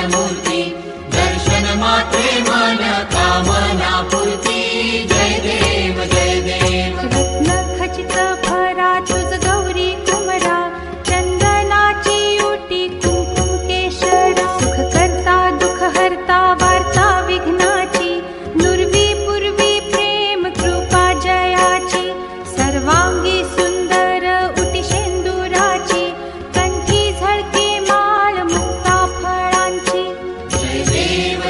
मंगलमूर्ती दर्शन मात्रे मन कामना पूर्ती जय देव जय देव रत्न खचित भरा तुझ गौरी कुमरा चंदनाची उटी कुंकुम केशरा सुख करता दुःख हरता वार्ता विघ्नाची नुरवी पूर्वी प्रेम कृपा जयाची सर्वांगी सुंदर उटी शेंदुराची कंठी झळके माळ मुक्ता फळांची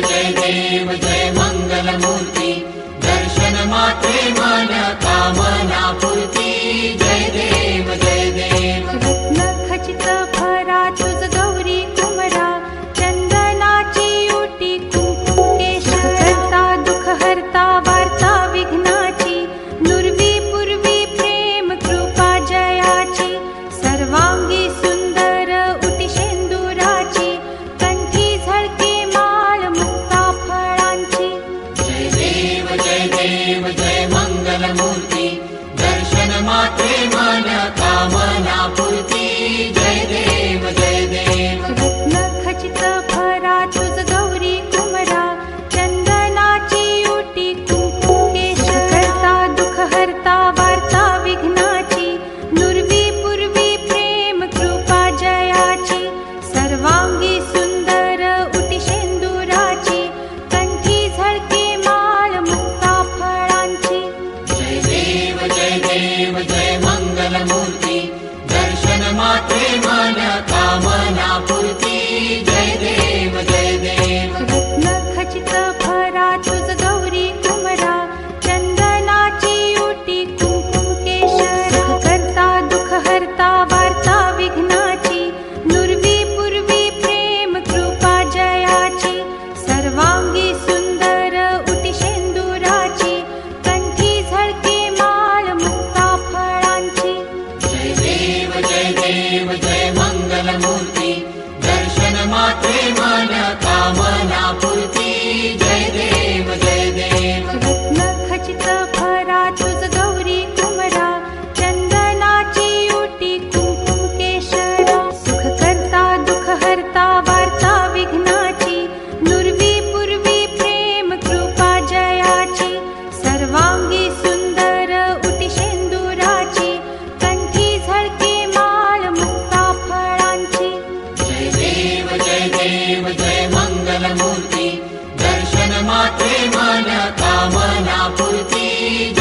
जय देव जय मंगलमूर्ती दर्शन मात्रे मन कामना पूर्ती जय देव जय देव रत्न खचित भरा तुझ गौरी कुमरा चंदनाची उटी कुंकुम केशरा दुःख हरता वार्ता विघ्नाची नुरवी पूर्वी प्रेम कृपा जयाची सर्वांगी सुंदर उटी शेंदुराची कंठी झळके माळ मुक्ता फळांची जय देव जय मंगलमूर्ती दर्शन मात्रे मन कामना पूर्ती जय देव जय देव रत्न खचित भरा तुझ गौरी कुमरा चंदनाची उटी कुंकुम केशरा दुःख हरता वार्ता विघ्नाची नुरवी पूर्वी प्रेम कृपा जयाची सर्वांगी सुंदर उटी शेंदुराची कंठी झळके माळ मुक्ता फळांची जय देव जय मंगलमूर्ती दर्शन मात्रे मन कामना पूर्ती जय देव जय देव रत्न खचित भरा तुझ गौरी कुमरा चंदनाची उटी कुंकुम केशरा करता दुःख हरता वार्ता विघ्नाची नुरवी पूर्वी प्रेम कृपा जयाची सर्वांगी सुंदर उटी शेंदुराची कंठी झळके माळ मुक्ता फळांची जय देव जय मंगलमूर्ती दर्शन मात्रे मन कामना पूर्ती जय देव जय देव रत्न खचित भरा तुझ गौरी कुमरा चंदनाची उटी कुंकुम केशरा सुख करता दुःख हरता वार्ता विघ्नाची नुरवी पूर्वी प्रेम कृपा जयाची सर्वांगी सुंदर उटी शेंदुराची कंठी झळके माळ मुक्ता फळांची जय देव जय मंगलमूर्ती दर्शन मात्रे मन कामना पूर्ती